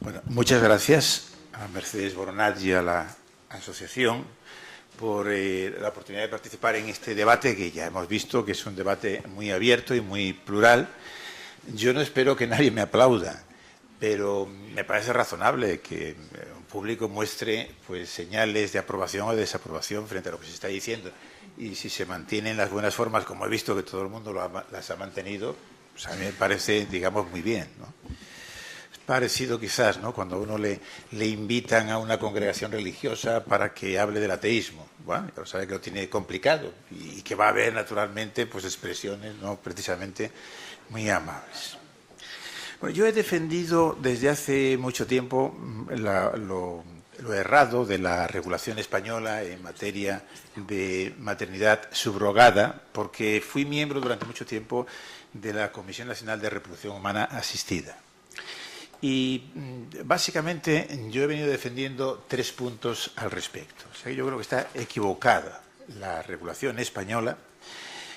Bueno, muchas gracias a Mercedes Boronat y a la asociación por la oportunidad de participar en este debate que ya hemos visto que es un debate muy abierto y muy plural. Yo no espero que nadie me aplauda, pero me parece razonable que un público muestre pues, señales de aprobación o de desaprobación frente a lo que se está diciendo. Y si se mantienen las buenas formas, como he visto que todo el mundo las ha mantenido, pues a mí me parece, digamos, muy bien, ¿no? Parecido quizás, ¿no? Cuando a uno le invitan a una congregación religiosa para que hable del ateísmo. Bueno, pero sabe que lo tiene complicado y que va a haber naturalmente pues expresiones no precisamente muy amables. Bueno, yo he defendido desde hace mucho tiempo lo errado de la regulación española en materia de maternidad subrogada, porque fui miembro durante mucho tiempo de la Comisión Nacional de Reproducción Humana Asistida. Y básicamente yo he venido defendiendo 3 puntos al respecto. O sea, yo creo que está equivocada la regulación española.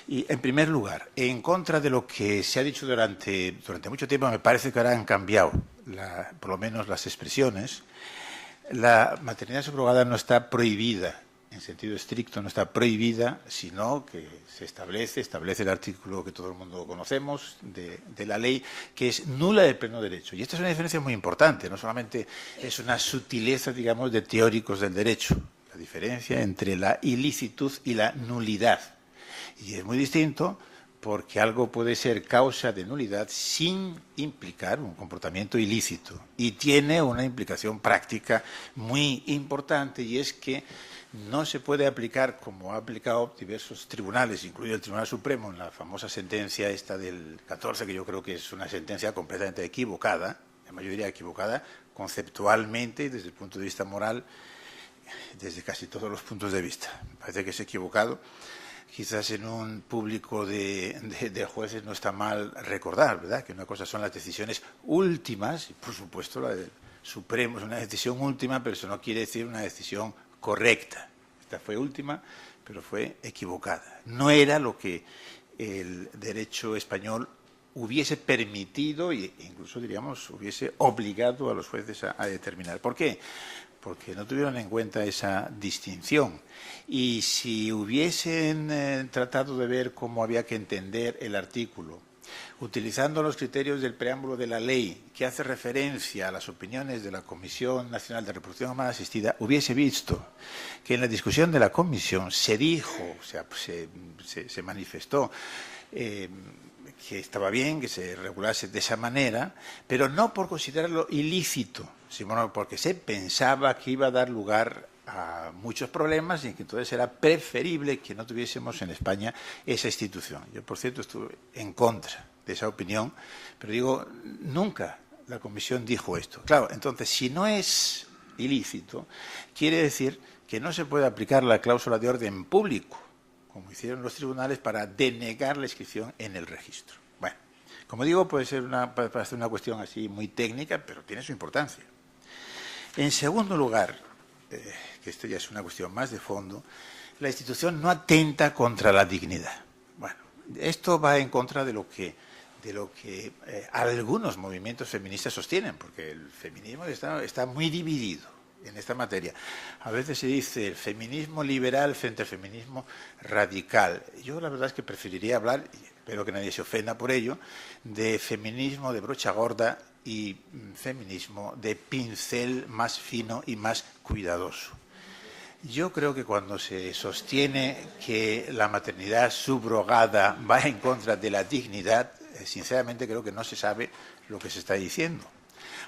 Y, en primer lugar, en contra de lo que se ha dicho durante mucho tiempo, me parece que ahora han cambiado, por lo menos las expresiones. La maternidad subrogada no está prohibida, en sentido estricto, no está prohibida, sino que se establece el artículo que todo el mundo conocemos de la ley, que es nula de pleno derecho. Y esta es una diferencia muy importante, no solamente es una sutileza, digamos, de teóricos del derecho, la diferencia entre la ilicitud y la nulidad. Y es muy distinto porque algo puede ser causa de nulidad sin implicar un comportamiento ilícito. Y tiene una implicación práctica muy importante, y es que no se puede aplicar, como ha aplicado diversos tribunales, incluido el Tribunal Supremo, en la famosa sentencia esta del 14, que yo creo que es una sentencia completamente equivocada, la mayoría equivocada, conceptualmente y desde el punto de vista moral, desde casi todos los puntos de vista. Me parece que es equivocado. Quizás en un público de jueces no está mal recordar, ¿verdad?, que una cosa son las decisiones últimas, y por supuesto la del Supremo es una decisión última, pero eso no quiere decir una decisión correcta. Esta fue última, pero fue equivocada. No era lo que el derecho español hubiese permitido e incluso, diríamos, hubiese obligado a los jueces a determinar. ¿Por qué? Porque no tuvieron en cuenta esa distinción. Y si hubiesen tratado de ver cómo había que entender el artículo, utilizando los criterios del preámbulo de la ley, que hace referencia a las opiniones de la Comisión Nacional de Reproducción Humana Asistida, hubiese visto que en la discusión de la Comisión se dijo, o sea, se manifestó que estaba bien que se regulase de esa manera, pero no por considerarlo ilícito, sino porque se pensaba que iba a dar lugar a muchos problemas y que entonces era preferible que no tuviésemos en España esa institución. Yo, por cierto, estuve en contra de esa opinión, pero digo, nunca la Comisión dijo esto. Claro, entonces, si no es ilícito, quiere decir que no se puede aplicar la cláusula de orden público, como hicieron los tribunales, para denegar la inscripción en el registro. Bueno, como digo, puede ser una cuestión así muy técnica, pero tiene su importancia. En segundo lugar, que esto ya es una cuestión más de fondo, la institución no atenta contra la dignidad. Bueno, esto va en contra de lo que algunos movimientos feministas sostienen, porque el feminismo está muy dividido en esta materia. A veces se dice el feminismo liberal frente al feminismo radical. Yo la verdad es que preferiría hablar, y espero que nadie se ofenda por ello, de feminismo de brocha gorda y feminismo de pincel más fino y más cuidadoso. Yo creo que cuando se sostiene que la maternidad subrogada va en contra de la dignidad, sinceramente creo que no se sabe lo que se está diciendo.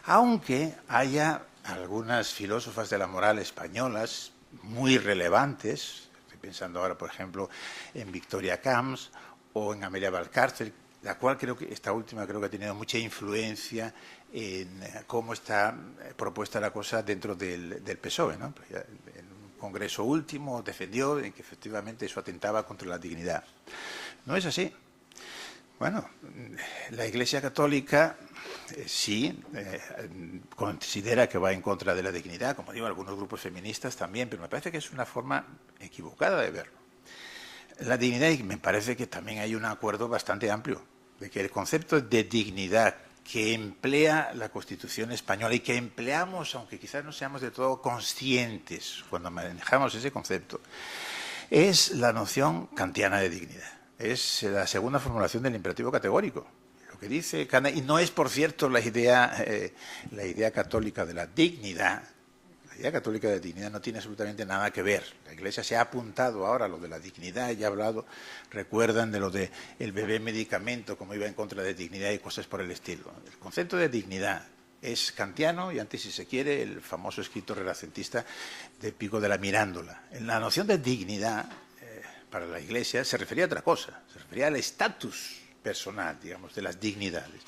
Aunque haya algunas filósofas de la moral españolas muy relevantes, estoy pensando ahora, por ejemplo, en Victoria Camps o en Amelia Valcárcel, la cual esta última creo que ha tenido mucha influencia en cómo está propuesta la cosa dentro del PSOE, ¿no? En un congreso último defendió en que efectivamente eso atentaba contra la dignidad. No es así. Bueno, la Iglesia Católica sí considera que va en contra de la dignidad, como digo, algunos grupos feministas también, pero me parece que es una forma equivocada de verlo. La dignidad, y me parece que también hay un acuerdo bastante amplio, de que el concepto de dignidad que emplea la Constitución española y que empleamos, aunque quizás no seamos de todo conscientes cuando manejamos ese concepto, es la noción kantiana de dignidad. Es la segunda formulación del imperativo categórico. Lo que dice Kant, y no es, por cierto, la idea católica de la dignidad. La idea católica de dignidad no tiene absolutamente nada que ver. La Iglesia se ha apuntado ahora a lo de la dignidad, ya ha hablado, recuerdan de lo de el bebé medicamento, como iba en contra de dignidad y cosas por el estilo. El concepto de dignidad es kantiano y antes, si se quiere, el famoso escrito renacentista de Pico de la Mirándola. En la noción de dignidad, para la Iglesia, se refería a otra cosa, se refería al estatus personal, digamos, de las dignidades.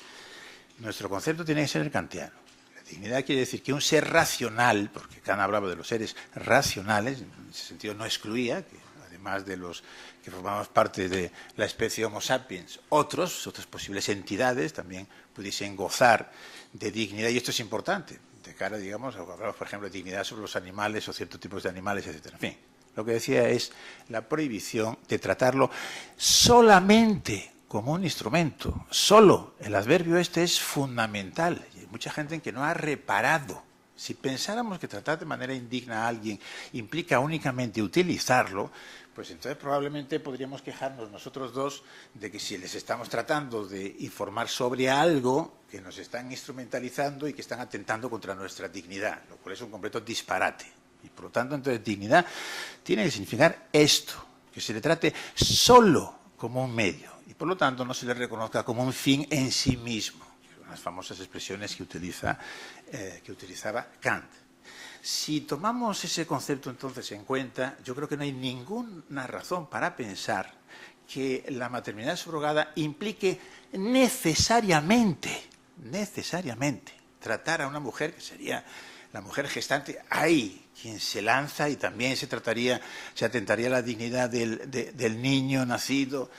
Nuestro concepto tiene que ser el kantiano. Dignidad quiere decir que un ser racional, porque Kant hablaba de los seres racionales, en ese sentido no excluía, que además de los que formamos parte de la especie Homo sapiens, otras posibles entidades también pudiesen gozar de dignidad, y esto es importante, de cara, digamos, hablamos, por ejemplo, de dignidad sobre los animales o ciertos tipos de animales, etcétera. En fin, lo que decía es la prohibición de tratarlo solamente como un instrumento. Solo el adverbio este es fundamental. Y hay mucha gente en que no ha reparado. Si pensáramos que tratar de manera indigna a alguien implica únicamente utilizarlo, pues entonces probablemente podríamos quejarnos nosotros dos de que si les estamos tratando de informar sobre algo, que nos están instrumentalizando y que están atentando contra nuestra dignidad, lo cual es un completo disparate. Y por lo tanto, entonces, dignidad tiene que significar esto, que se le trate solo como un medio y por lo tanto no se le reconozca como un fin en sí mismo. Son las famosas expresiones que utilizaba Kant. Si tomamos ese concepto entonces en cuenta, yo creo que no hay ninguna razón para pensar que la maternidad subrogada implique necesariamente tratar a una mujer, que sería la mujer gestante. Hay quien se lanza y también se atentaría a la dignidad del niño nacido,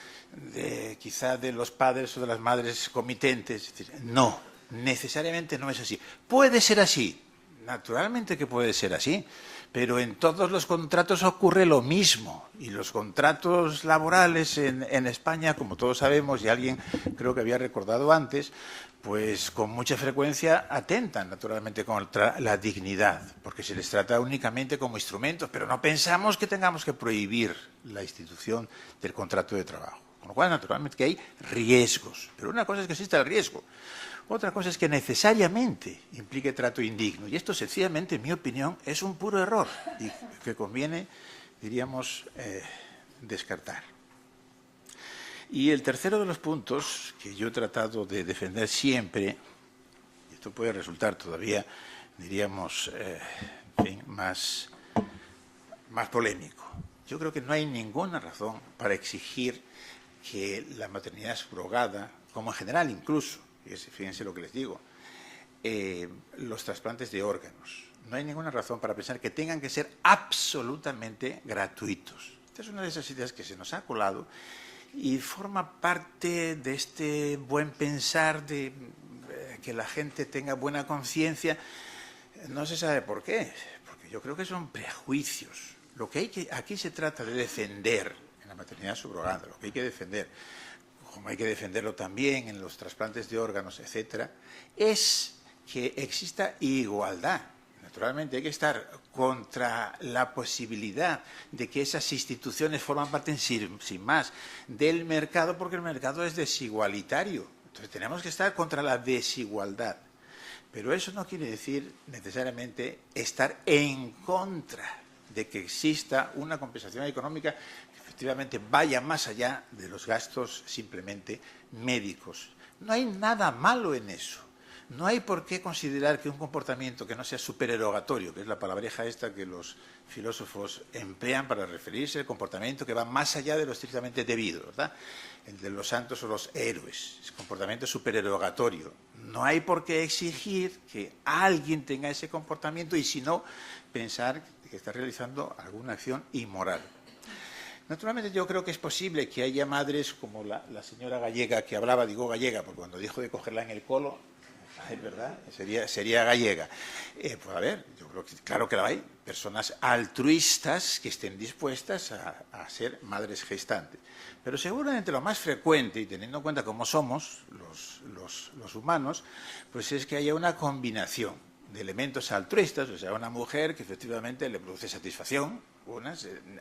quizá de los padres o de las madres comitentes. Es decir, no, necesariamente no es así. Puede ser así, naturalmente que puede ser así, pero en todos los contratos ocurre lo mismo. Y los contratos laborales en España, como todos sabemos, y alguien creo que había recordado antes, pues con mucha frecuencia atentan naturalmente contra la dignidad, porque se les trata únicamente como instrumentos, pero no pensamos que tengamos que prohibir la institución del contrato de trabajo. Con lo cual, naturalmente, que hay riesgos. Pero una cosa es que exista el riesgo, otra cosa es que necesariamente implique trato indigno. Y esto, sencillamente, en mi opinión, es un puro error y que conviene, diríamos, descartar. Y el tercero de los puntos que yo he tratado de defender siempre, y esto puede resultar todavía, diríamos, en fin, más polémico. Yo creo que no hay ninguna razón para exigir que la maternidad subrogada, como en general incluso, fíjense lo que les digo, los trasplantes de órganos, no hay ninguna razón para pensar que tengan que ser absolutamente gratuitos. Esta es una de esas ideas que se nos ha colado y forma parte de este buen pensar de que la gente tenga buena conciencia. No se sabe por qué, porque yo creo que son prejuicios. Lo que aquí se trata de defender en la maternidad subrogada, lo que hay que defender, como hay que defenderlo también en los trasplantes de órganos, etcétera, es que exista igualdad. Naturalmente hay que estar contra la posibilidad de que esas instituciones forman parte sin más del mercado, porque el mercado es desigualitario. Entonces tenemos que estar contra la desigualdad. Pero eso no quiere decir necesariamente estar en contra de que exista una compensación económica que efectivamente vaya más allá de los gastos simplemente médicos. No hay nada malo en eso. No hay por qué considerar que un comportamiento que no sea supererogatorio, que es la palabreja esta que los filósofos emplean para referirse al comportamiento que va más allá de lo estrictamente debido, ¿verdad? El de los santos o los héroes, es comportamiento supererogatorio. No hay por qué exigir que alguien tenga ese comportamiento y si no, pensar que está realizando alguna acción inmoral. Naturalmente yo creo que es posible que haya madres como la señora gallega que hablaba, digo gallega, porque cuando dijo de cogerla en el colo, ¿Es verdad? Sería gallega. Pues a ver, yo creo que claro que la hay. Personas altruistas que estén dispuestas a ser madres gestantes. Pero seguramente lo más frecuente, y teniendo en cuenta cómo somos los humanos, pues es que haya una combinación de elementos altruistas, o sea, una mujer que efectivamente le produce satisfacción,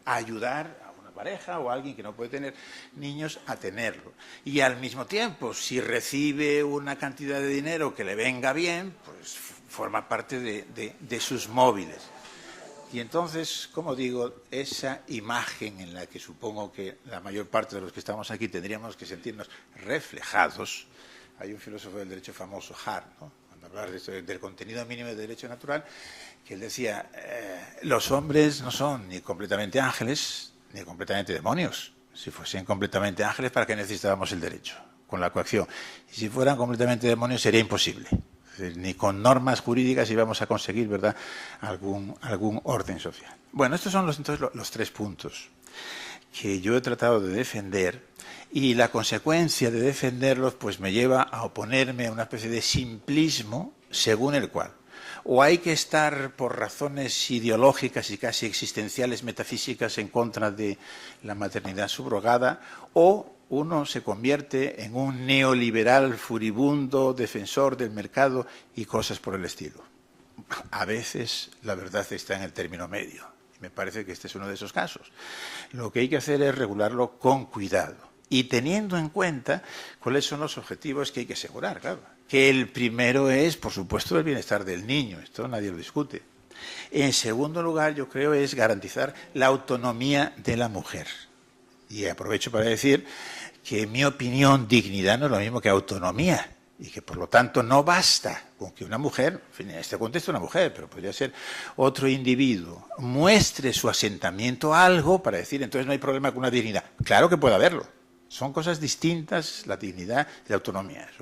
ayudar a una pareja o a alguien que no puede tener niños a tenerlo. Y al mismo tiempo, si recibe una cantidad de dinero que le venga bien, pues forma parte de sus móviles. Y entonces, como digo, esa imagen en la que supongo que la mayor parte de los que estamos aquí tendríamos que sentirnos reflejados, hay un filósofo del derecho famoso, Hart, ¿no?, cuando hablaba de esto, del contenido mínimo del derecho natural, que él decía, los hombres no son ni completamente ángeles ni completamente demonios. Si fuesen completamente ángeles, ¿para qué necesitábamos el derecho? Con la coacción. Y si fueran completamente demonios, sería imposible. Es decir, ni con normas jurídicas íbamos a conseguir, ¿verdad?, algún orden social. Bueno, estos son entonces los 3 puntos que yo he tratado de defender, y la consecuencia de defenderlos pues me lleva a oponerme a una especie de simplismo según el cual o hay que estar por razones ideológicas y casi existenciales, metafísicas, en contra de la maternidad subrogada, o uno se convierte en un neoliberal furibundo, defensor del mercado y cosas por el estilo. A veces la verdad está en el término medio, y me parece que este es uno de esos casos. Lo que hay que hacer es regularlo con cuidado y teniendo en cuenta cuáles son los objetivos que hay que asegurar, claro. Que el primero es, por supuesto, el bienestar del niño, esto nadie lo discute. En segundo lugar, yo creo, es garantizar la autonomía de la mujer. Y aprovecho para decir que, en mi opinión, dignidad no es lo mismo que autonomía, y que, por lo tanto, no basta con que una mujer, en fin, en este contexto una mujer, pero podría ser otro individuo, muestre su asentamiento a algo para decir, entonces no hay problema con una dignidad. Claro que puede haberlo. Son cosas distintas, la dignidad y la autonomía. Es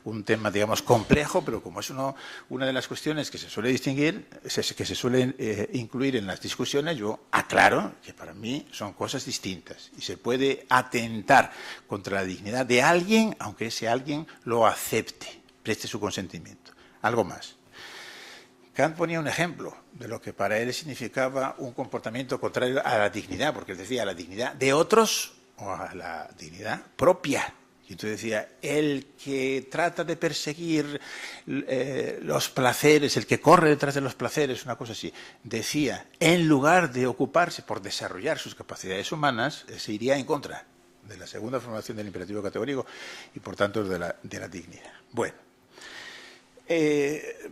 un tema, digamos, complejo, pero como es una de las cuestiones que se suele distinguir, que se suele incluir en las discusiones, yo aclaro que para mí son cosas distintas. Y se puede atentar contra la dignidad de alguien, aunque ese alguien lo acepte, preste su consentimiento. Algo más. Kant ponía un ejemplo de lo que para él significaba un comportamiento contrario a la dignidad, porque él decía, la dignidad de otros o a la dignidad propia. Y entonces decía, el que trata de perseguir los placeres, el que corre detrás de los placeres, una cosa así, decía, en lugar de ocuparse por desarrollar sus capacidades humanas, se iría en contra de la segunda formulación del imperativo categórico y por tanto de la dignidad. Bueno,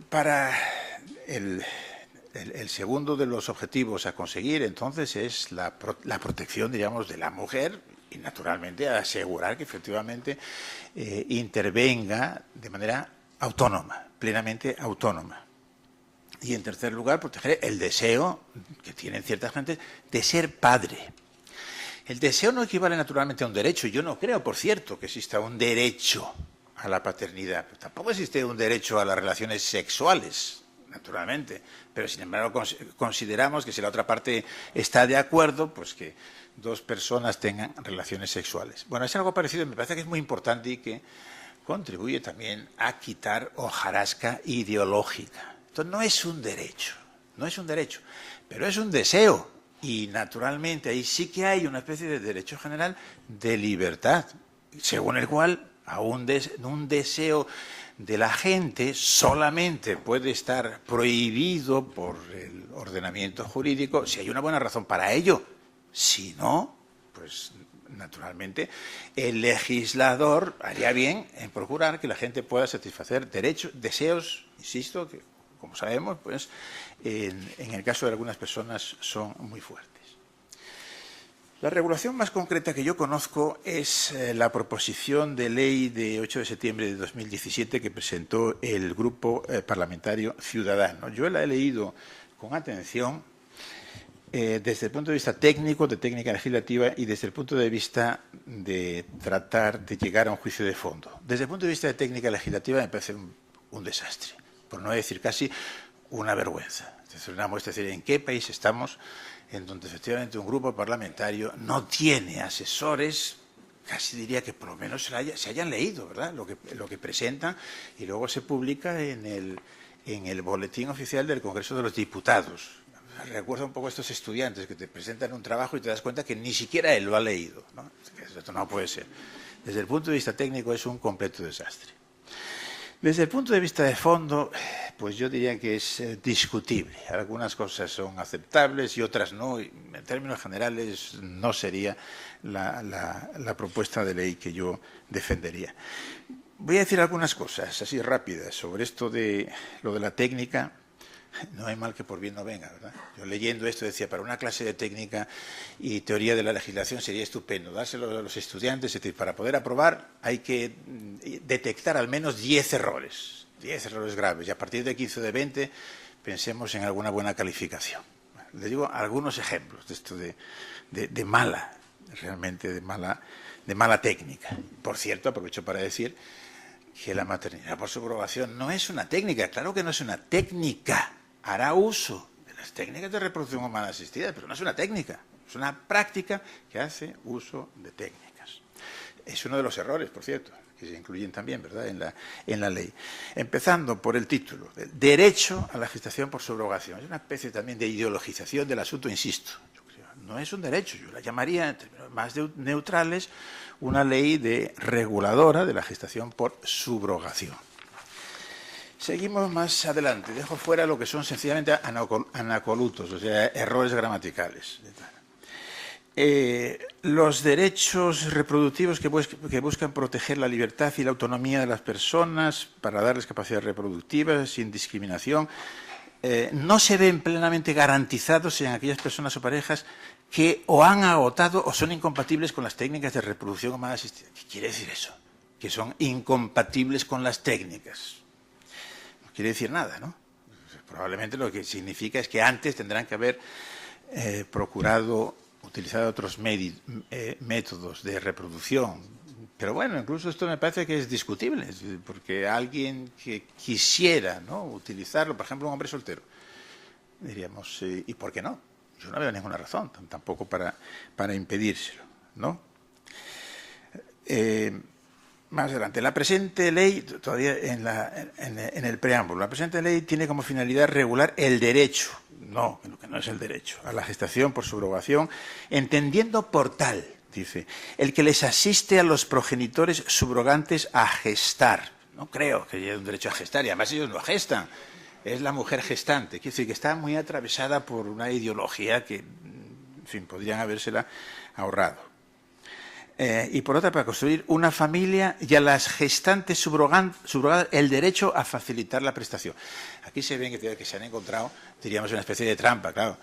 para el segundo de los objetivos a conseguir, entonces, es la protección, digamos, de la mujer y, naturalmente, asegurar que efectivamente intervenga de manera autónoma, plenamente autónoma. Y, en tercer lugar, proteger el deseo que tienen ciertas gentes de ser padre. El deseo no equivale, naturalmente, a un derecho. Yo no creo, por cierto, que exista un derecho a la paternidad. Pero tampoco existe un derecho a las relaciones sexuales, naturalmente, pero sin embargo consideramos que si la otra parte está de acuerdo, pues que 2 personas tengan relaciones sexuales. Bueno, es algo parecido, me parece que es muy importante y que contribuye también a quitar hojarasca ideológica. Esto no es un derecho, pero es un deseo y, naturalmente, ahí sí que hay una especie de derecho general de libertad, según el cual a un deseo de la gente solamente puede estar prohibido por el ordenamiento jurídico si hay una buena razón para ello. Si no, pues naturalmente el legislador haría bien en procurar que la gente pueda satisfacer deseos, insisto, que como sabemos, pues en el caso de algunas personas son muy fuertes. La regulación más concreta que yo conozco es la proposición de ley de 8 de septiembre de 2017 que presentó el Grupo Parlamentario Ciudadano. Yo la he leído con atención desde el punto de vista técnico, de técnica legislativa, y desde el punto de vista de tratar de llegar a un juicio de fondo. Desde el punto de vista de técnica legislativa me parece un desastre, por no decir casi una vergüenza. Es decir, ¿en qué país estamos en donde efectivamente un grupo parlamentario no tiene asesores casi diría que por lo menos se hayan leído, ¿verdad?, lo que presentan, y luego se publica en el boletín oficial del Congreso de los Diputados. Recuerda un poco a estos estudiantes que te presentan un trabajo y te das cuenta que ni siquiera él lo ha leído, ¿no? Esto no puede ser. Desde el punto de vista técnico es un completo desastre. Desde el punto de vista de fondo, pues yo diría que es discutible. Algunas cosas son aceptables y otras no. Y en términos generales no sería la propuesta de ley que yo defendería. Voy a decir algunas cosas así rápidas sobre esto de lo de la técnica. No hay mal que por bien no venga, ¿verdad? Yo leyendo esto decía, para una clase de técnica y teoría de la legislación sería estupendo dárselo a los estudiantes, es decir, para poder aprobar hay que detectar al menos 10 errores graves, y a partir de 15 o de 20 pensemos en alguna buena calificación. Les digo algunos ejemplos de esto de mala técnica. Por cierto, aprovecho para decir que la maternidad por subrogación no es una técnica, claro que no es una técnica. Hará uso de las técnicas de reproducción humana asistida, pero no es una técnica, es una práctica que hace uso de técnicas. Es uno de los errores, por cierto, que se incluyen también, ¿verdad?, en la ley. Empezando por el título, derecho a la gestación por subrogación. Es una especie también de ideologización del asunto, insisto. No es un derecho, yo la llamaría, en términos más neutrales, una ley reguladora de la gestación por subrogación. Seguimos más adelante. Dejo fuera lo que son sencillamente anacolutos, o sea, errores gramaticales. Los derechos reproductivos que buscan proteger la libertad y la autonomía de las personas para darles capacidad reproductiva sin discriminación, no se ven plenamente garantizados en aquellas personas o parejas que o han agotado o son incompatibles con las técnicas de reproducción humana asistida. ¿Qué quiere decir eso? Que son incompatibles con las técnicas. No quiere decir nada, ¿no? Probablemente lo que significa es que antes tendrán que haber procurado utilizar otros métodos de reproducción. Pero bueno, incluso esto me parece que es discutible, porque alguien que quisiera, ¿no?, utilizarlo, por ejemplo, un hombre soltero, diríamos, ¿y por qué no? Yo no veo ninguna razón, tampoco para impedírselo, ¿no? Más adelante, la presente ley, todavía en el preámbulo, la presente ley tiene como finalidad regular el derecho, no, que no es el derecho, a la gestación por subrogación, entendiendo por tal, dice, el que les asiste a los progenitores subrogantes a gestar. No creo que haya un derecho a gestar, y además ellos no gestan, es la mujer gestante. Quiere decir que está muy atravesada por una ideología que, en fin, podrían habérsela ahorrado. Y por otra, para construir una familia y a las gestantes subrogadas el derecho a facilitar la prestación. Aquí se ven que se han encontrado, diríamos, una especie de trampa, claro,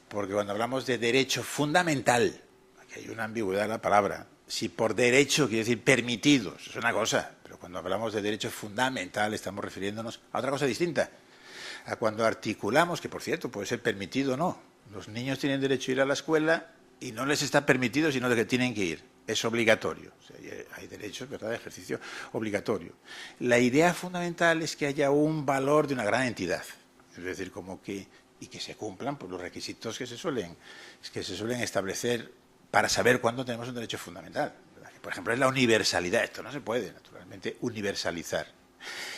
porque cuando hablamos de derecho fundamental, aquí hay una ambigüedad en la palabra. Si por derecho quiere decir permitidos, es una cosa, pero cuando hablamos de derecho fundamental estamos refiriéndonos a otra cosa distinta. A cuando articulamos, que por cierto puede ser permitido o no, los niños tienen derecho a ir a la escuela y no les está permitido, sino de que tienen que ir. Es obligatorio. O sea, hay derechos, ¿verdad?, de ejercicio obligatorio. La idea fundamental es que haya un valor de una gran entidad. Es decir, y que se cumplan por los requisitos que se suelen establecer para saber cuándo tenemos un derecho fundamental, ¿verdad? Que, por ejemplo, es la universalidad. Esto no se puede, naturalmente, universalizar.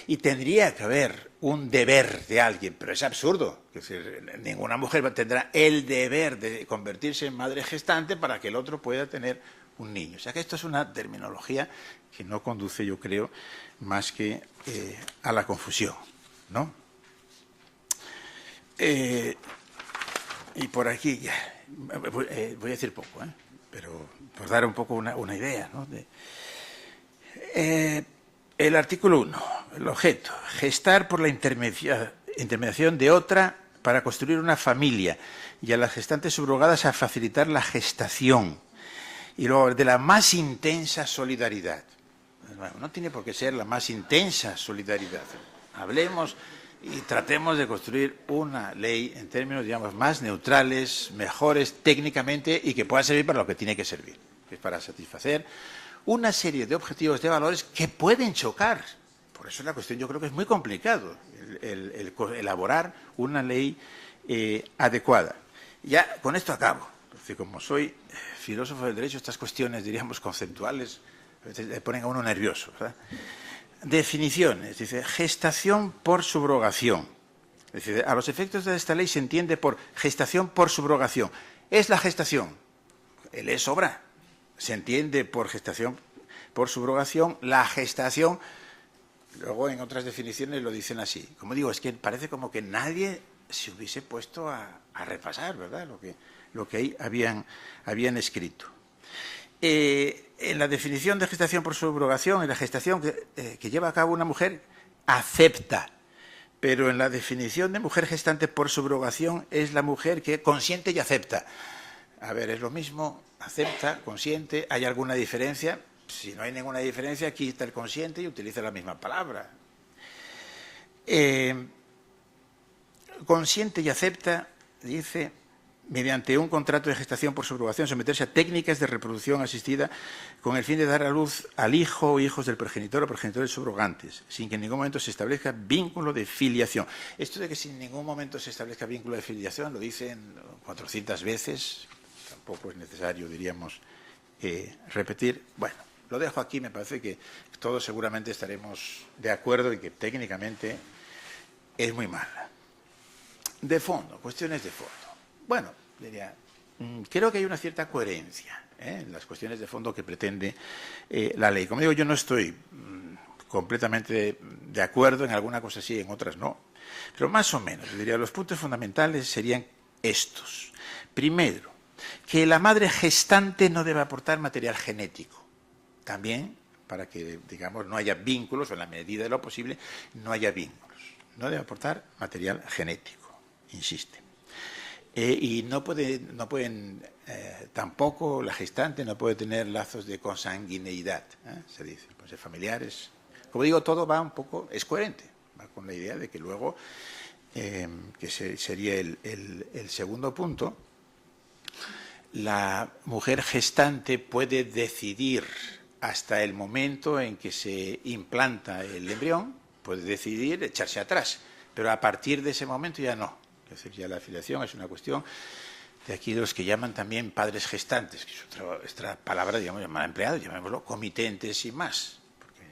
Y tendría que haber un deber de alguien, pero es absurdo. Es decir, ninguna mujer tendrá el deber de convertirse en madre gestante para que el otro pueda tener un niño. O sea que esto es una terminología que no conduce, yo creo, más que a la confusión, ¿no? Y por aquí, voy a decir poco, pero por dar un poco una idea, ¿no? El artículo 1, el objeto, gestar por la intermediación de otra para construir una familia y a las gestantes subrogadas a facilitar la gestación. Y luego, de la más intensa solidaridad. Bueno, no tiene por qué ser la más intensa solidaridad. Hablemos y tratemos de construir una ley en términos, digamos, más neutrales, mejores técnicamente y que pueda servir para lo que tiene que servir, que es para satisfacer una serie de objetivos, de valores que pueden chocar. Por eso la cuestión, yo creo que es muy complicado el elaborar una ley adecuada. Ya con esto acabo. porque como soy filósofo del derecho, estas cuestiones, diríamos, conceptuales, le ponen a uno nervioso, ¿verdad? Definiciones. Dice, gestación por subrogación. Es decir, a los efectos de esta ley se entiende por gestación por subrogación. Es la gestación. El es obra. Se entiende por gestación por subrogación la gestación. Luego en otras definiciones lo dicen así. Como digo, es que parece como que nadie se hubiese puesto a repasar, ¿verdad? Lo que ahí habían escrito. En la definición de gestación por subrogación, en la gestación que lleva a cabo una mujer, acepta. Pero en la definición de mujer gestante por subrogación es la mujer que consiente y acepta. A ver, es lo mismo, acepta, consiente, ¿hay alguna diferencia? Si no hay ninguna diferencia, quita el consiente y utiliza la misma palabra. Consiente y acepta, dice, mediante un contrato de gestación por subrogación, someterse a técnicas de reproducción asistida con el fin de dar a luz al hijo o hijos del progenitor o progenitores subrogantes, sin que en ningún momento se establezca vínculo de filiación. Esto de que sin ningún momento se establezca vínculo de filiación lo dicen 400 veces, tampoco es necesario, diríamos, repetir. Bueno, lo dejo aquí, me parece que todos seguramente estaremos de acuerdo en que técnicamente es muy mala. De fondo, cuestiones de fondo. Bueno, diría, creo que hay una cierta coherencia en las cuestiones de fondo que pretende la ley. Como digo, yo no estoy completamente de acuerdo en alguna cosa sí, en otras no. Pero más o menos, yo diría, los puntos fundamentales serían estos. Primero, que la madre gestante no debe aportar material genético. También, para que, digamos, no haya vínculos, o en la medida de lo posible, no haya vínculos. No debe aportar material genético, insiste. Y no pueden tampoco la gestante no puede tener lazos de consanguineidad, se dice, pues de familiares. Como digo, todo va un poco, es coherente, va con la idea de que luego, que sería el segundo punto, la mujer gestante puede decidir hasta el momento en que se implanta el embrión, puede decidir echarse atrás, pero a partir de ese momento ya no. Es decir, ya la filiación es una cuestión de aquí de los que llaman también padres gestantes, que es otra palabra, digamos, mal empleada, llamémoslo comitentes y más, porque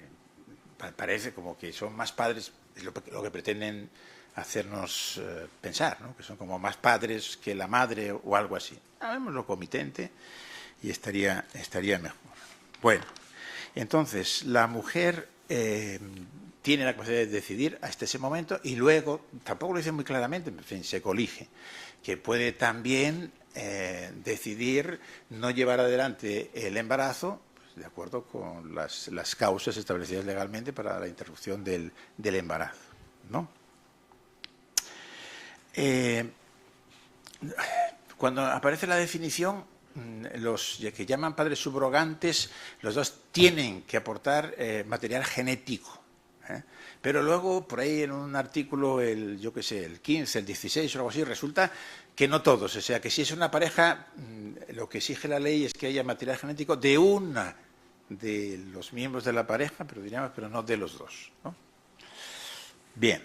parece como que son más padres, es lo que pretenden hacernos pensar, ¿no? Que son como más padres que la madre o algo así. Llamémoslo comitente y estaría mejor. Bueno, entonces, la mujer tiene la capacidad de decidir hasta ese momento y luego, tampoco lo dice muy claramente, en fin, se colige, que puede también decidir no llevar adelante el embarazo, pues, de acuerdo con las causas establecidas legalmente para la interrupción del embarazo, ¿no? Cuando aparece la definición, los que llaman padres subrogantes, los dos tienen que aportar material genético. Pero luego, por ahí en un artículo, el 15, el 16 o algo así, resulta que no todos. O sea, que si es una pareja, lo que exige la ley es que haya material genético de una de los miembros de la pareja, pero no de los dos, ¿no? Bien.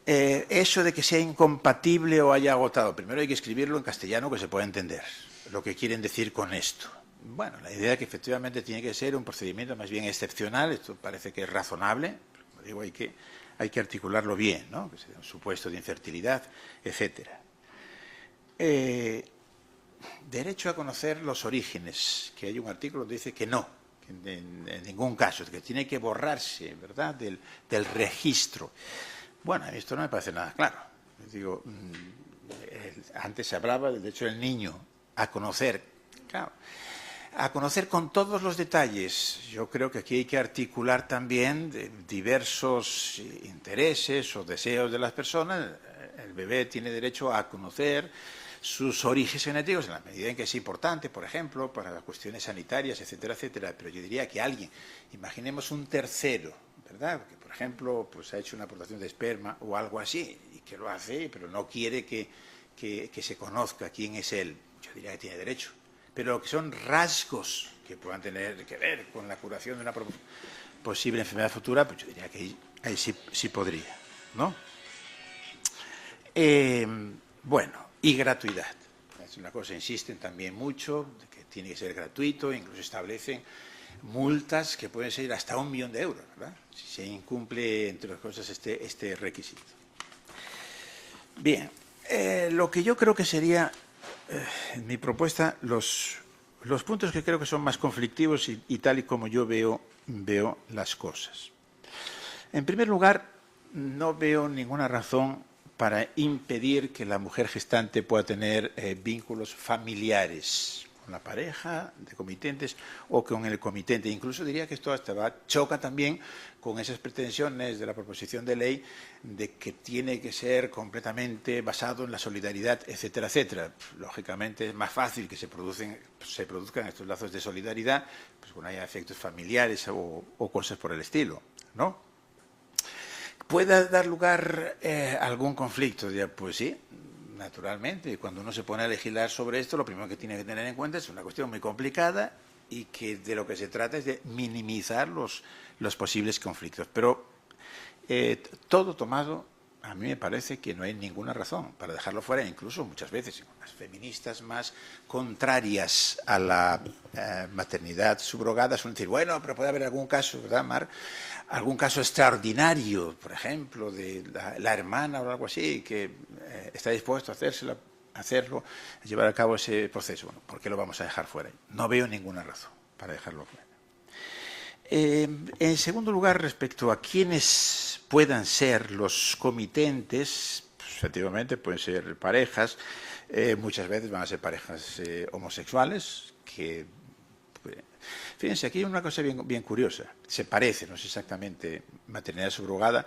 Eso de que sea incompatible o haya agotado, primero hay que escribirlo en castellano que se pueda entender lo que quieren decir con esto. Bueno, la idea es que efectivamente tiene que ser un procedimiento más bien excepcional, esto parece que es razonable, pero como digo, hay que articularlo bien, ¿no? Que sea un supuesto de infertilidad, etcétera. Derecho a conocer los orígenes, que hay un artículo que dice que no, que en ningún caso, que tiene que borrarse, ¿verdad?, del registro. Bueno, a mí esto no me parece nada claro. Digo, antes se hablaba del derecho del niño a conocer, claro, a conocer con todos los detalles. Yo creo que aquí hay que articular también diversos intereses o deseos de las personas. El bebé tiene derecho a conocer sus orígenes genéticos en la medida en que es importante, por ejemplo, para las cuestiones sanitarias, etcétera, etcétera. Pero yo diría que alguien, imaginemos un tercero, ¿verdad?, que por ejemplo pues ha hecho una aportación de esperma o algo así, y que lo hace, pero no quiere que se conozca quién es él. Yo diría que tiene derecho. Pero lo que son rasgos que puedan tener que ver con la curación de una posible enfermedad futura, pues yo diría que ahí sí podría, ¿no? Bueno, y gratuidad. es una cosa, insisten también mucho, de que tiene que ser gratuito, incluso establecen multas que pueden ser hasta 1 millón de euros, ¿verdad?, si se incumple, entre otras cosas, este requisito. Bien, lo que yo creo que sería, en mi propuesta, los puntos que creo que son más conflictivos y tal y como yo veo las cosas. En primer lugar, no veo ninguna razón para impedir que la mujer gestante pueda tener vínculos familiares con la pareja de comitentes o con el comitente. Incluso diría que esto hasta choca también con esas pretensiones de la proposición de ley de que tiene que ser completamente basado en la solidaridad, etcétera, etcétera. Lógicamente es más fácil que se produzcan estos lazos de solidaridad pues cuando haya efectos familiares o cosas por el estilo, ¿no? ¿Puede dar lugar a algún conflicto? Pues sí, naturalmente. Y cuando uno se pone a legislar sobre esto, lo primero que tiene que tener en cuenta es una cuestión muy complicada y que de lo que se trata es de minimizar los posibles conflictos. Pero todo tomado, a mí me parece que no hay ninguna razón para dejarlo fuera. Incluso muchas veces las feministas más contrarias a la maternidad subrogada suelen decir, bueno, pero puede haber algún caso, ¿verdad, Mar? Algún caso extraordinario, por ejemplo, de la hermana o algo así, que está dispuesto a hacerlo, a llevar a cabo ese proceso. Bueno, ¿por qué lo vamos a dejar fuera? No veo ninguna razón para dejarlo fuera. En segundo lugar, respecto a quienes puedan ser los comitentes, pues, efectivamente pueden ser parejas, muchas veces van a ser parejas homosexuales, que... Fíjense, aquí hay una cosa bien curiosa, se parece, no es exactamente maternidad subrogada.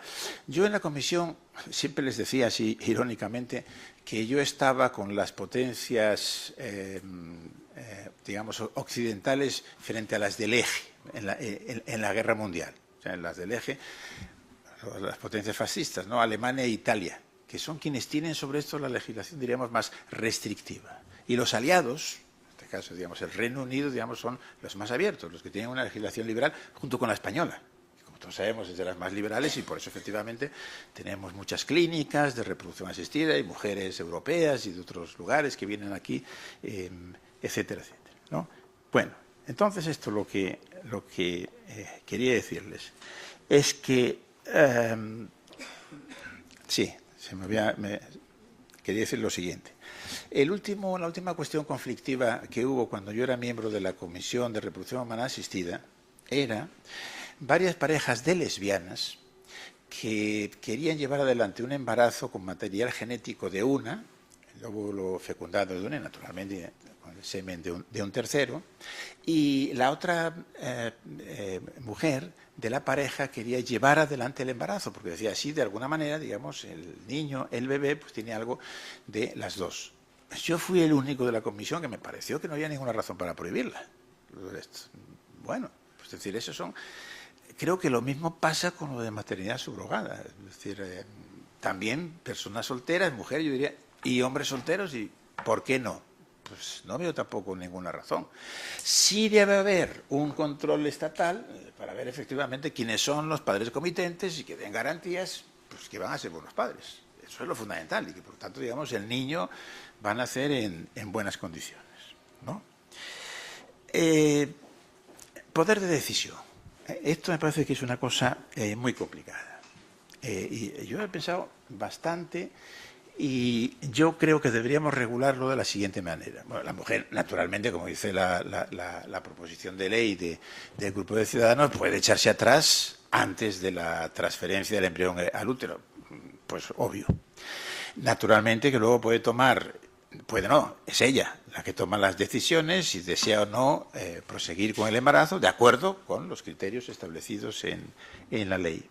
Yo en la comisión siempre les decía así irónicamente que yo estaba con las potencias, digamos, occidentales frente a las del eje en la guerra mundial. O sea, en las del eje, las potencias fascistas, ¿no?, Alemania e Italia, que son quienes tienen sobre esto la legislación, diríamos, más restrictiva. Y los aliados, caso, digamos, el Reino Unido, digamos, son los más abiertos, los que tienen una legislación liberal junto con la española, que como todos sabemos es de las más liberales y por eso efectivamente tenemos muchas clínicas de reproducción asistida y mujeres europeas y de otros lugares que vienen aquí, etcétera, etcétera, ¿no? Bueno, entonces esto lo que quería decirles es que sí, quería decir lo siguiente. La última cuestión conflictiva que hubo cuando yo era miembro de la Comisión de Reproducción Humana Asistida era varias parejas de lesbianas que querían llevar adelante un embarazo con material genético de una, el óvulo fecundado de una, naturalmente con el semen de un tercero, y la otra mujer de la pareja quería llevar adelante el embarazo, porque decía así, de alguna manera, digamos, el niño, el bebé, pues tiene algo de las dos. Yo fui el único de la comisión que me pareció que no había ninguna razón para prohibirla. Bueno, pues es decir, eso son... Creo que lo mismo pasa con lo de maternidad subrogada. Es decir, también personas solteras, mujeres, yo diría, y hombres solteros, y ¿por qué no? Pues no veo tampoco ninguna razón. Sí debe haber un control estatal para ver efectivamente quiénes son los padres comitentes y que den garantías pues, que van a ser buenos padres. Eso es lo fundamental y que, por tanto, digamos, el niño va a nacer en buenas condiciones, ¿no? Poder de decisión. Esto me parece que es una cosa muy complicada. Y yo he pensado bastante y yo creo que deberíamos regularlo de la siguiente manera. Bueno, la mujer, naturalmente, como dice la proposición de ley del Grupo de Ciudadanos, puede echarse atrás antes de la transferencia del embrión al útero. Pues obvio. Naturalmente que luego puede no, es ella la que toma las decisiones si desea o no proseguir con el embarazo de acuerdo con los criterios establecidos en la ley.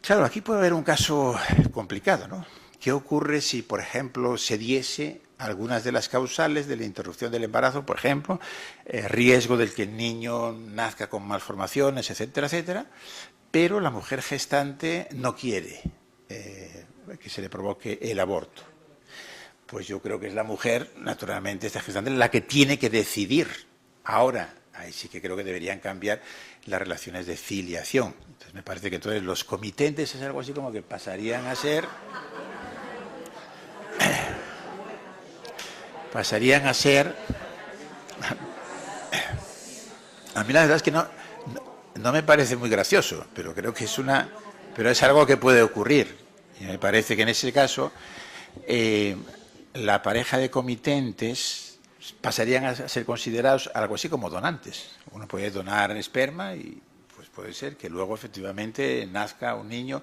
Claro, aquí puede haber un caso complicado, ¿no? ¿Qué ocurre si, por ejemplo, se diese algunas de las causales de la interrupción del embarazo, por ejemplo, riesgo del que el niño nazca con malformaciones, etcétera, etcétera, pero la mujer gestante no quiere que se le provoque el aborto? Pues yo creo que es la mujer, naturalmente, esta gestante, la que tiene que decidir. Ahora, ahí sí que creo que deberían cambiar las relaciones de filiación. Entonces me parece que entonces los comitentes es algo así como que pasarían a ser... pasarían a ser... A mí la verdad es que no me parece muy gracioso, pero creo que pero es algo que puede ocurrir. Y me parece que en ese caso la pareja de comitentes pasarían a ser considerados algo así como donantes. Uno puede donar esperma y pues puede ser que luego efectivamente nazca un niño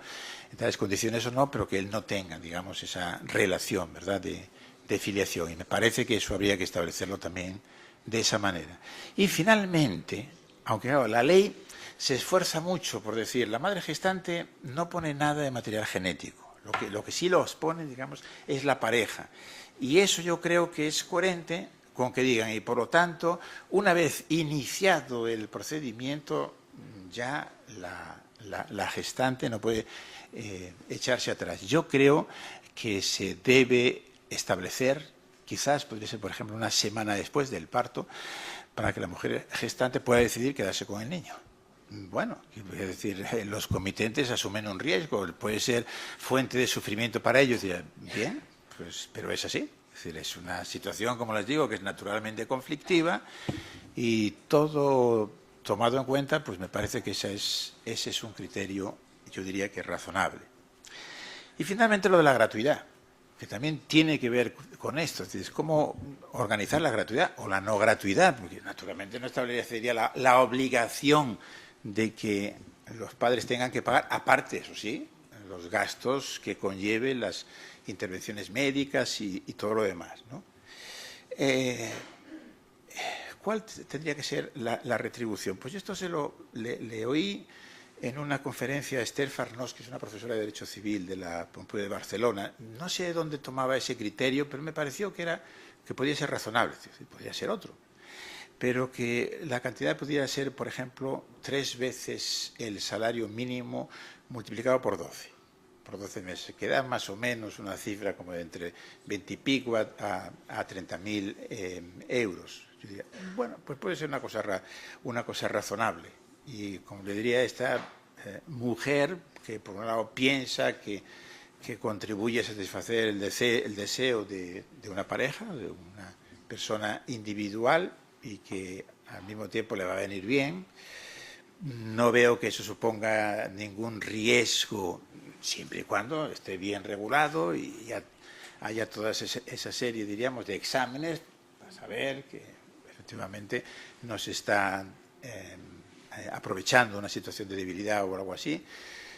en tales condiciones o no, pero que él no tenga, digamos, esa relación, ¿verdad?, de filiación. Y me parece que eso habría que establecerlo también de esa manera. Y finalmente, aunque claro, la ley se esfuerza mucho por decir, la madre gestante no pone nada de material genético. Lo que sí los pone, digamos, es la pareja. Y eso yo creo que es coherente con que digan, y por lo tanto, una vez iniciado el procedimiento, ya la gestante no puede echarse atrás. Yo creo que se debe establecer, quizás podría ser, por ejemplo, una semana después del parto, para que la mujer gestante pueda decidir quedarse con el niño. Bueno, es decir, los comitentes asumen un riesgo, puede ser fuente de sufrimiento para ellos. Dirán, bien, pues, pero es así. Es decir, es una situación, como les digo, que es naturalmente conflictiva y todo tomado en cuenta, pues me parece que ese es un criterio, yo diría que razonable. Y finalmente lo de la gratuidad, que también tiene que ver con esto, es decir, cómo organizar la gratuidad o la no gratuidad, porque naturalmente no establecería la obligación de que los padres tengan que pagar, aparte, eso sí, los gastos que conlleven las intervenciones médicas y todo lo demás, ¿no? ¿Cuál tendría que ser la retribución? Pues esto le oí en una conferencia a Esther Farnós, que es una profesora de Derecho Civil de la Pompeu de Barcelona. No sé dónde tomaba ese criterio, pero me pareció que podía ser razonable, es decir, podía ser otro. Pero que la cantidad podría ser, por ejemplo, 3 veces el salario mínimo multiplicado por 12 meses, que da más o menos una cifra como de entre 20 y pico a 30.000 euros. Yo diría, bueno, pues puede ser una cosa razonable. Y como le diría a esta mujer, que por un lado piensa que contribuye a satisfacer el deseo de una pareja, de una persona individual, y que al mismo tiempo le va a venir bien. No veo que eso suponga ningún riesgo, siempre y cuando esté bien regulado y haya toda esa serie, diríamos, de exámenes para saber que efectivamente no se está aprovechando una situación de debilidad o algo así.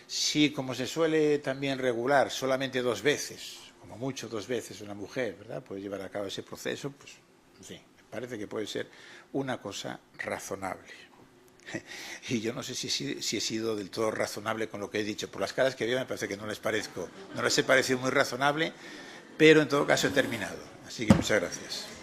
Si, como se suele también regular, solamente 2 veces, como mucho 2 veces una mujer, ¿verdad?, puede llevar a cabo ese proceso, pues, en fin, parece que puede ser una cosa razonable. Y yo no sé si he sido del todo razonable con lo que he dicho. Por las caras que veo me parece que no les he parecido muy razonable, pero en todo caso he terminado. Así que muchas gracias.